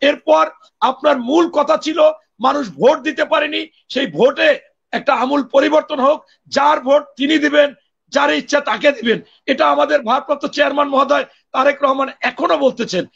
এরপর আপনার মূল কথা ছিল মানুষ ভোট দিতে পারেনি, সেই ভোটে একটা আমূল পরিবর্তন হোক, যার ভোট তিনি দিবেন, যার ইচ্ছা তাকে দিবেন। এটা আমাদের ভারপ্রাপ্ত চেয়ারম্যান মহোদয় তারেক রহমান এখনো বলতেছেন।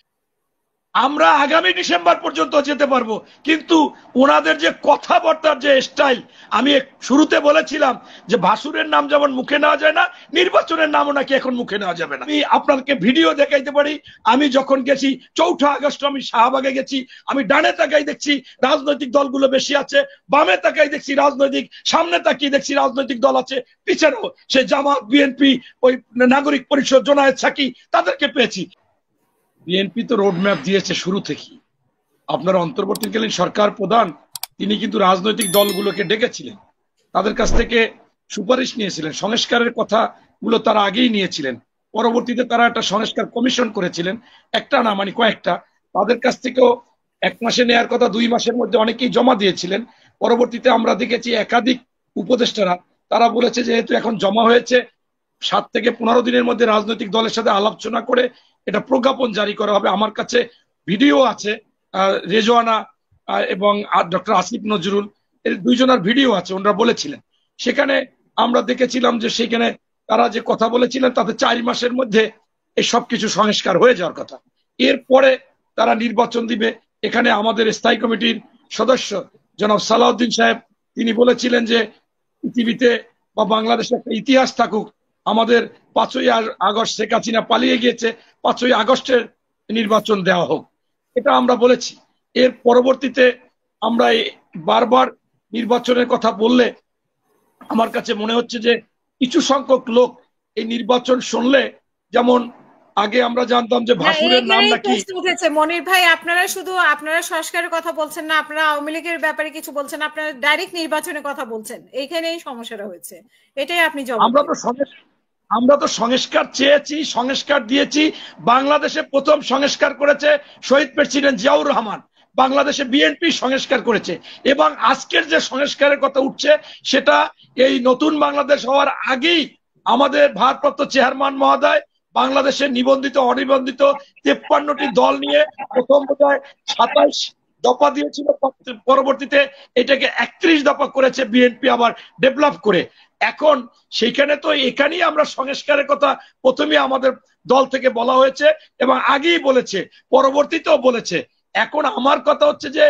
আমরা আগামী ডিসেম্বর পর্যন্ত যেতে পারবো, কিন্তু ওনাদের যে কথাবার্তার যে স্টাইল, আমি শুরুতে বলেছিলাম যে ভাসুরের নাম যেমন মুখে নেওয়া যায় না, নির্বাচনের নামও নাকি এখন মুখে নেওয়া যাবে না। আমি আপনাকে ভিডিও দেখাইতে পারি, আমি যখন গেছি 4 আগস্ট আমি শাহবাগে গেছি, আমি ডানে তাকাই দেখছি রাজনৈতিক দলগুলো বেশি আছে, বামে তাকাই দেখছি রাজনৈতিক, সামনে তাকিয়ে দেখছি রাজনৈতিক দল আছে, পিছনেও সে জামাত, বিএনপি, ওই নাগরিক পরিষদ, জোনায়েদ সাকি, তাদেরকে পেয়েছি। বিএনপি তো রোডম্যাপ দিয়েছে শুরু থেকেই। আপনার অন্তর্বর্তীকালীন সরকার প্রধান তিনি কিন্তু রাজনৈতিক দলগুলোকে ডেকেছিলেন, তাদের কাছ থেকে সুপারিশ নিয়েছিলেন, সংস্কারের কথাগুলো তারা আগেই নিয়েছিলেন। পরবর্তীতে তারা একটা সংস্কার কমিশন করেছিলেন, একটা না মানে কয়েকটা। তাদের কাছ থেকেও 1 মাসে নেয়ার কথা 2 মাসের মধ্যে অনেকেই জমা দিয়েছিলেন। পরবর্তীতে আমরা দেখেছি একাধিক উপদেষ্টারা তারা বলেছে যেহেতু এখন জমা হয়েছে, 7 থেকে 15 দিনের মধ্যে রাজনৈতিক দলের সাথে আলোচনা করে এটা প্রজ্ঞাপন জারি করা হবে। আমার কাছে ভিডিও আছে, রেজওয়ানা এবং ডক্টর আসিফ নজরুল এর 2 জনের ভিডিও আছে, ওনারা বলেছিলেন। সেখানে আমরা দেখেছিলাম যে সেখানে তারা যে কথা বলেছিলেন তাতে 4 মাসের মধ্যে এই সবকিছু সংস্কার হয়ে যাওয়ার কথা। এরপরে তারা নির্বাচন দিবে। এখানে আমাদের স্থায়ী কমিটির সদস্য জনাব সালাউদ্দিন সাহেব তিনি বলেছিলেন যে পৃথিবীতে বা বাংলাদেশে একটা ইতিহাস থাকুক, আমাদের 5ই আগস্ট শেখ হাসিনা পালিয়ে গিয়েছে, 5ই আগস্টের নির্বাচন দেওয়া হোক, এটা আমরা বলেছি। এর পরবর্তীতে আমরা বারবার নির্বাচনের কথা বললে আমার কাছে মনে হচ্ছে যে কিছু সংখ্যক লোক এই নির্বাচন শুনলে, যেমন আগে আমরা জানতাম যে ভাসুরের নাম নাকি উঠেছে। মনির ভাই, আপনারা সংস্কারের কথা বলছেন না, আপনারা আওয়ামী লীগের ব্যাপারে কিছু বলছেন, আপনারা ডাইরেক্ট নির্বাচনের কথা বলছেন, এইখানেই সমস্যাটা হয়েছে। এটাই আপনি জবাব। আমরা তো সংস্কার চেয়েছি, সংস্কার দিয়েছি। বাংলাদেশে প্রথম সংস্কার করেছে শহীদ প্রেসিডেন্ট জিয়াউর রহমান, বাংলাদেশে বিএনপি সংস্কার করেছে, এবং আজকের যে সংস্কারের কথা উঠছে সেটা এই নতুন বাংলাদেশ হওয়ার আগেই আমাদের ভারপ্রাপ্ত চেয়ারম্যান মহোদয় বাংলাদেশের নিবন্ধিত অনিবন্ধিত 53টি দল নিয়ে প্রথম বোধহয় 27 দফা দিয়েছিল, পরবর্তীতে এটাকে 31 দফা করেছে বিএনপি আবার ডেভেলপ করে। এখন সেইখানে তো এখানেই আমরা সংস্কারের কথা প্রথমে আমাদের দল থেকে বলা হয়েছে এবং আগেই বলেছে, পরবর্তীতেও বলেছে। এখন আমার কথা হচ্ছে যে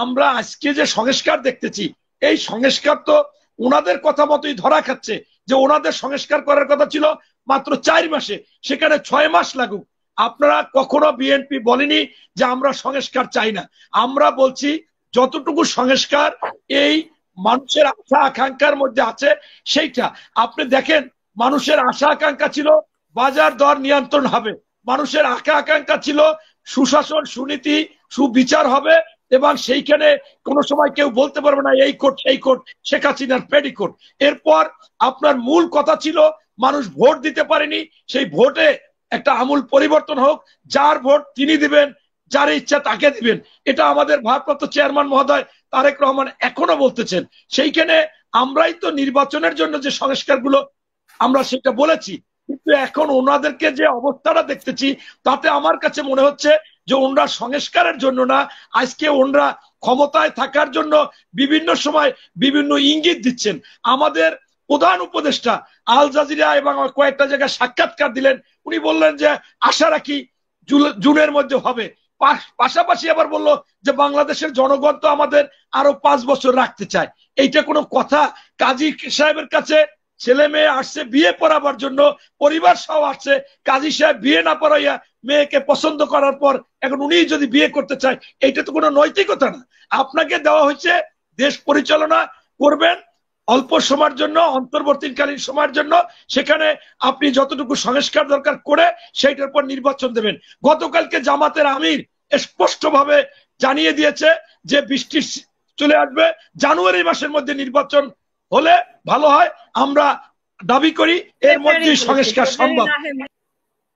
আমরা আজকে যে সংস্কার দেখতেছি, এই সংস্কার তো ওনাদের কথা মতোই ধরা খাচ্ছে, যে ওনাদের সংস্কার করার কথা ছিল মাত্র 4 মাসে, সেখানে 6 মাস লাগুক। আপনারা কখনো বিএনপি বলেনি যে আমরা সংস্কার চাই না। আমরা বলছি যতটুকু সংস্কার এই মানুষের আশা আকাঙ্ক্ষার মধ্যে আছে সেইটা। আপনি দেখেন, মানুষের আশা আকাঙ্ক্ষা ছিল বাজার দর নিয়ন্ত্রণ হবে, মানুষের আশা আকাঙ্ক্ষা ছিল সুশাসন, সুনীতি, সুবিচার হবে, এবং সেইখানে কোনো সময় কেউ বলতে পারবে না এই কোর্ট সেই কোর্ট, শেখ হাসিনার পেডিকোট। এরপর আপনার মূল কথা ছিল মানুষ ভোট দিতে পারেনি, সেই ভোটে একটা আমূল পরিবর্তন হোক, যার ভোট তিনি দিবেন, যার ইচ্ছা তাকে দিবেন। এটা আমাদের ভারপ্রাপ্ত চেয়ারম্যান মহোদয় তারেক রহমান এখনো বলতেছেন। সেইখানে আমরাই তো নির্বাচনের জন্য যে সংস্কারগুলো আমরা সেটা বলেছি, কিন্তু এখন ওনাদেরকে যে অবস্থাটা দেখতেছি তাতে আমার কাছে মনে হচ্ছে যে ওনরা সংস্কারের জন্য না, আজকে ওনরা ক্ষমতায় থাকার জন্য বিভিন্ন সময় বিভিন্ন ইঙ্গিত দিচ্ছেন। আমাদের প্রধান উপদেষ্টা আল জাজিরা এবং কয়েকটা জায়গায় সাক্ষাৎকার দিলেন, উনি বললেন যে আশা রাখি জুনের মধ্যে হবে। পাশাপাশি আবার বললো যে বাংলাদেশের জনগণ তো আমাদের আরো 5 বছর রাখতে চায়। এইটা কোনো কথা? কাজী সাহেবের কাছে ছেলে মেয়ে আসছে বিয়ে পড়াবার জন্য, পরিবার সহ আসছে, কাজী সাহেব বিয়ে না পড়াইয়া মেয়েকে পছন্দ করার পর এখন উনি যদি বিয়ে করতে চায়, এইটা তো কোনো নৈতিকতা না। আপনাকে দেওয়া হয়েছে দেশ পরিচালনা করবেন অল্প সময়ের জন্য, অন্তর্বর্তীকালীন সময়ের জন্য, সেখানে আপনি যতটুকু সংস্কার দরকার করে সেইটার পর নির্বাচন দেবেন। গতকালকে জামাতের আমির স্পষ্টভাবে জানিয়ে দিয়েছে যে বৃষ্টি চলে আসবে, জানুয়ারি মাসের মধ্যে নির্বাচন হলে ভালো হয়। আমরা দাবি করি এর মধ্যেই সংস্কার সম্ভব।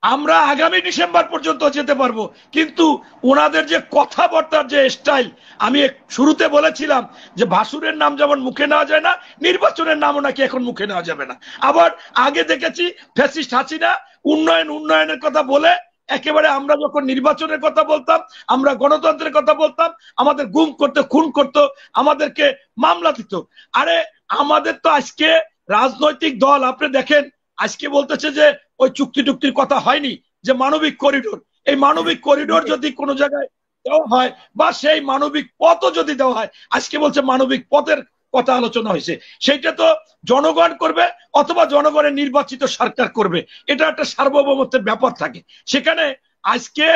আমরা আগামী ডিসেম্বর পর্যন্ত যেতে পারবো, কিন্তু ওনাদের যে কথাবার্তার যে স্টাইল, আমি শুরুতে বলেছিলাম যে ভাসুরের নাম যেমন মুখে নেওয়া যায় না, নির্বাচনের নামও নাকি এখন মুখে নেওয়া যাবে না। আবার আগে দেখেছি ফ্যাসিস্ট হাসিনা উন্নয়নের কথা বলে একেবারে আমরা যখন নির্বাচনের কথা বলতাম, আমরা গণতন্ত্রের কথা বলতাম, আমাদের গুম করতে, খুন করতো, আমাদেরকে মামলা দিত। আরে আমাদের তো আজকে রাজনৈতিক দল আপনি দেখেন আজকে বলতেছে যে ওই চুক্তি টুক্তির কথা হয়নি, যে মানবিক করিডোর, এই মানবিক করিডোর যদি কোনো জায়গায় দেওয়া হয় বা সেই মানবিক পথও যদি দেওয়া হয়, আজকে বলছে মানবিক পথের কথা আলোচনা হয়েছে, সেইটা তো জনগণ করবে অথবা জনগণের নির্বাচিত সরকার করবে, এটা একটা সার্বভৌমত্বের ব্যাপার থাকে সেখানে। আজকে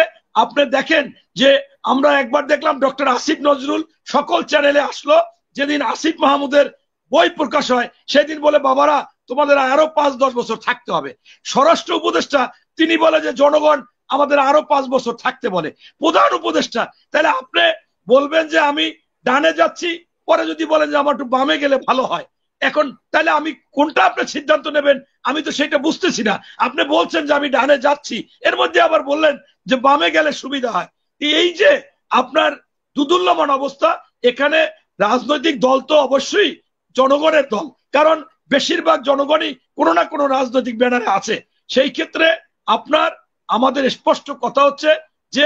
আপনি দেখেন যে আমরা একবার দেখলাম ডক্টর আসিফ নজরুল সকল চ্যানেলে আসলো, যেদিন আসিফ মাহমুদের বই প্রকাশ হয় সেদিন বলে বাবারা তোমাদের আরো 5-10 বছর থাকতে হবে। স্বরাষ্ট্র উপদেষ্টা তিনি বলে যে জনগণ আমাদের আরো 5 বছর থাকতে বলে। প্রধান উপদেষ্টা, তাহলে আপনি বলবেন যে আমি ডানে যাচ্ছি, পরে যদি বলেন যে আমার একটু বামে গেলে ভালো হয়, এখন তাহলে আমি কোনটা আপনি সিদ্ধান্ত নেবেন আমি তো সেটা বুঝতেছি না। আপনি বলছেন যে আমি ডানে যাচ্ছি, এর মধ্যে আবার বললেন যে বামে গেলে সুবিধা হয়। এই যে আপনার দুদুল্যমান অবস্থা, এখানে রাজনৈতিক দল তো অবশ্যই জনগণের দল, কারণ বেশিরভাগ জনগণই কোনো না কোনো রাজনৈতিক ব্যানারে আছে। সেই ক্ষেত্রে আপনার আমাদের স্পষ্ট কথা হচ্ছে যে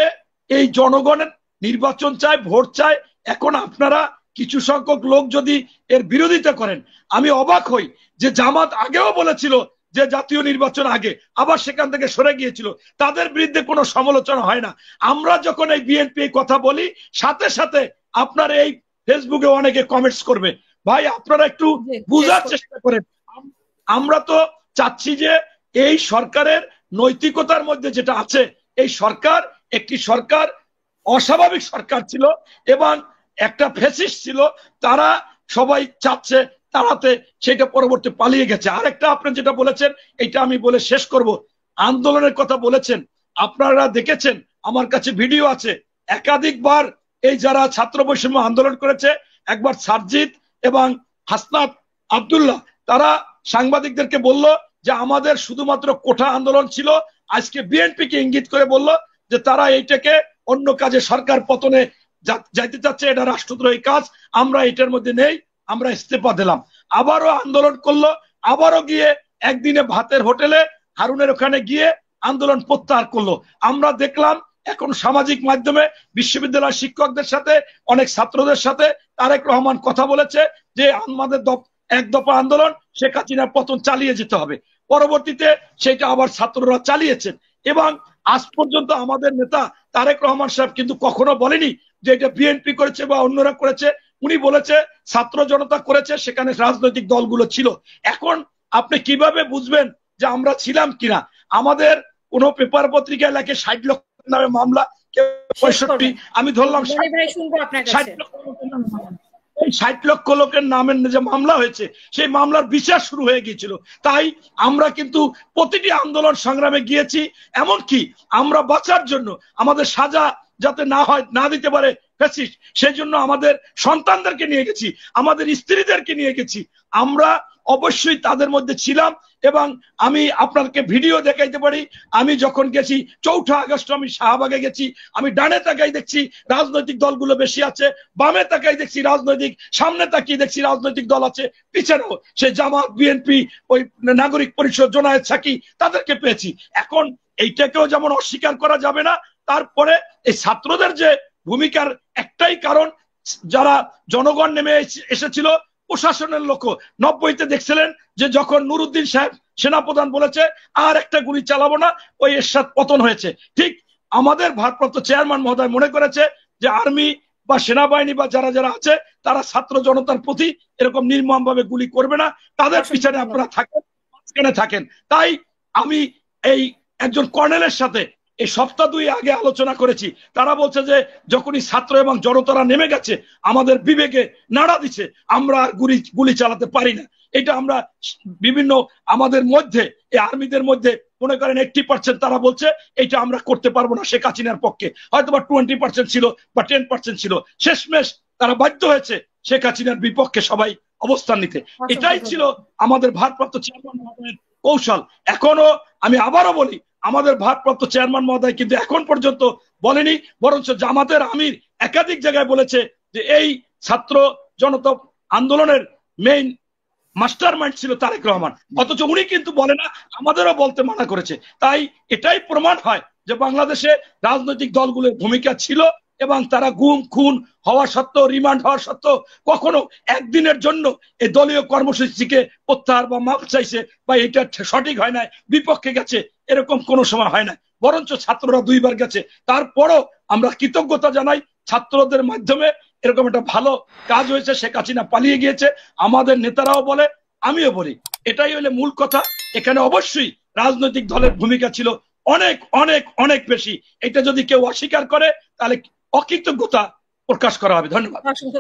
এই জনগণের নির্বাচন চায়, ভোট চায়। এখন আপনারা কিছু সংখ্যক লোক যদি এর বিরোধিতা করেন, আমি অবাক হই যে জামাত আগেও বলেছিল যে জাতীয় নির্বাচন আগে, আবার সেখান থেকে সরে গিয়েছিল, তাদের বিরুদ্ধে কোনো সমালোচনা হয় না। আমরা যখন এই বিএনপি কথা বলি, সাথে সাথে আপনার এই ফেসবুকে অনেকে কমেন্টস করবে। ভাই আপনারা একটু বুঝার চেষ্টা করেন। আমরা তো চাচ্ছি যে এই সরকারের নৈতিকতার মধ্যে যেটা আছে, এই সরকার একটি সরকার অস্বাভাবিক সরকার ছিল এবং একটা ফ্যাসিস্ট ছিল, তারা সবাই চাচ্ছে তাড়াতে, সেটা পরবর্তী পালিয়ে গেছে। আরেকটা আপনি যেটা বলেছেন এটা আমি বলে শেষ করব, আন্দোলনের কথা বলেছেন, আপনারা দেখেছেন আমার কাছে ভিডিও আছে, একাধিকবার এই যারা ছাত্র বৈষম্য আন্দোলন করেছে, একবার সারজিৎ এবং হাসনাত আব্দুল্লাহ তারা সাংবাদিকদেরকে বলল যে আমাদের শুধুমাত্র কোঠা আন্দোলন ছিল, আজকে বিএনপিকে ইঙ্গিত করে বলল যে তারা এইটাকে অন্য কাজে সরকার পতনে যাইতে চাচ্ছে, এটা রাষ্ট্রদ্রোহী কাজ, আমরা এটার মধ্যে নেই, আমরা ইস্তেফা দিলাম। আবারও আন্দোলন করলো, আবারও গিয়ে একদিনে ভাতের হোটেলে হারুনের ওখানে গিয়ে আন্দোলন প্রত্যাহার করলো। আমরা দেখলাম এখন সামাজিক মাধ্যমে বিশ্ববিদ্যালয়ের শিক্ষকদের সাথে, অনেক ছাত্রদের সাথে তারেক রহমান কথা বলেছে যে আমাদের এক দফা আন্দোলন শেখ হাসিনার পতন চালিয়ে যেতে হবে। পরবর্তীতে সেটা আবার ছাত্ররা চালিয়েছেন এবং আজ পর্যন্ত আমাদের নেতা তারেক রহমান সাহেব কিন্তু কখনো বলেনি যে এটা বিএনপি করেছে বা অন্যরা করেছে। উনি বলেছে ছাত্র জনতা করেছে, সেখানে রাজনৈতিক দলগুলো ছিল। এখন আপনি কিভাবে বুঝবেন যে আমরা ছিলাম কিনা? আমাদের কোন পেপার পত্রিকায় লেখে 60 লক্ষ নামে মামলা, 65, আমি ধরলাম 60 লক্ষ লোকের নামের যে মামলা হয়েছে, সেই মামলার বিচার শুরু হয়ে গিয়েছিল। তাই আমরা কিন্তু প্রতিটি আন্দোলন সংগ্রামে গিয়েছি, এমনকি আমরা বাঁচার জন্য, আমাদের সাজা যাতে না হয়, না দিতে পারে ফ্যাসিস্ট, সেই জন্য আমাদের সন্তানদেরকে নিয়ে গেছি, আমাদের স্ত্রীদেরকে নিয়ে গেছি। আমরা অবশ্যই তাদের মধ্যে ছিলাম এবং আমি আপনাকে ভিডিও দেখাইতে পারি। আমি যখন গেছি 4 আগস্ট আমি শাহবাগে গেছি, আমি ডানে তাকাই দেখছি রাজনৈতিক দলগুলো বেশি আছে, বামে তাকাই দেখছি রাজনৈতিক, সামনে তাকিয়ে দেখছি রাজনৈতিক দল আছে, পিছনেও সে জামাত, বিএনপি, ওই নাগরিক পরিষদ, জোনায়েদ সাকি, তাদেরকে পেয়েছি। এখন এইটাকেও যেমন অস্বীকার করা যাবে না, তারপরে এই ছাত্রদের যে ভূমিকার একটাই কারণ, যারা জনগণ নেমে এসেছিল, প্রশাসনের লোক 90-তে দেখছিলেন যে যখন নুরুদ্দিন সাহেব সেনাপ্রধান বলেছে আর একটা গুলি চালাবো না, ওই এরশাদ পতন হয়েছে। ঠিক আমাদের ভারপ্রাপ্ত চেয়ারম্যান মহোদয় মনে করেছে যে আর্মি বা সেনাবাহিনী বা যারা যারা আছে তারা ছাত্র জনতার প্রতি এরকম নির্মম ভাবে গুলি করবে না, তাদের পিছনে আপনারা থাকেন, মাঝখানে থাকেন। তাই আমি এই একজন কর্নেলের সাথে এই সপ্তাহ 2 আগে আলোচনা করেছি, তারা বলছে যে যখনই ছাত্র এবং জনতারা নেমে গেছে আমাদের বিবেকে নাড়া দিচ্ছে, আমরা আর গুলি চালাতে পারি না। এটা আমরা বিভিন্ন আমাদের মধ্যে, এই আর্মিদের মধ্যে মনে করেন 80% তারা বলছে এটা আমরা করতে পারবো না, শেখ হাসিনার পক্ষে হয়তো বা 20% ছিল বা 10% ছিল, শেষমেশ তারা বাধ্য হয়েছে শেখ হাসিনার বিপক্ষে সবাই অবস্থান নিতে। এটাই ছিল আমাদের ভারপ্রাপ্ত চেয়ারম্যান মহোদয়ের কৌশল। এখনো আমি আবারও বলি, আমাদের ভারপ্রাপ্ত চেয়ারম্যান মহোদয় কিন্তু এখন পর্যন্ত বলেনি, বরঞ্চ জামাতের আমির একাধিক জায়গায় বলেছে যে এই ছাত্র জনতা আন্দোলনের মেইন মাস্টার মাইন্ড ছিল তারেক রহমান, অথচ উনি কিন্তু বলে না, আমাদেরও বলতে মানা করেছে। তাই এটাই প্রমাণ হয় যে বাংলাদেশে রাজনৈতিক দলগুলোর ভূমিকা ছিল এবং তারা গুম খুন হওয়া সত্ত্বেও, রিমান্ড হওয়া সত্ত্বেও কখনো একদিনের জন্য এই দলীয় কর্মসূচিকে প্রত্যাহার বা মাপ চাইছে বা এটা সঠিক হয় না, বিপক্ষে গেছে, এরকম কোনো সময় হয় না। বরঞ্চ ছাত্ররা 2 বার গেছে। তারপরও আমরা কৃতজ্ঞতা জানাই, ছাত্রদের মাধ্যমে এরকম একটা ভালো কাজ হয়েছে। শেখ হাসিনা পালিয়ে গিয়েছে, আমাদের নেতারাও বলে, আমিও বলি, এটাই হলো মূল কথা। এখানে অবশ্যই রাজনৈতিক দলের ভূমিকা ছিল অনেক অনেক অনেক বেশি। এটা যদি কেউ অস্বীকার করে তাহলে অকৃতজ্ঞতা প্রকাশ করা হবে। ধন্যবাদ।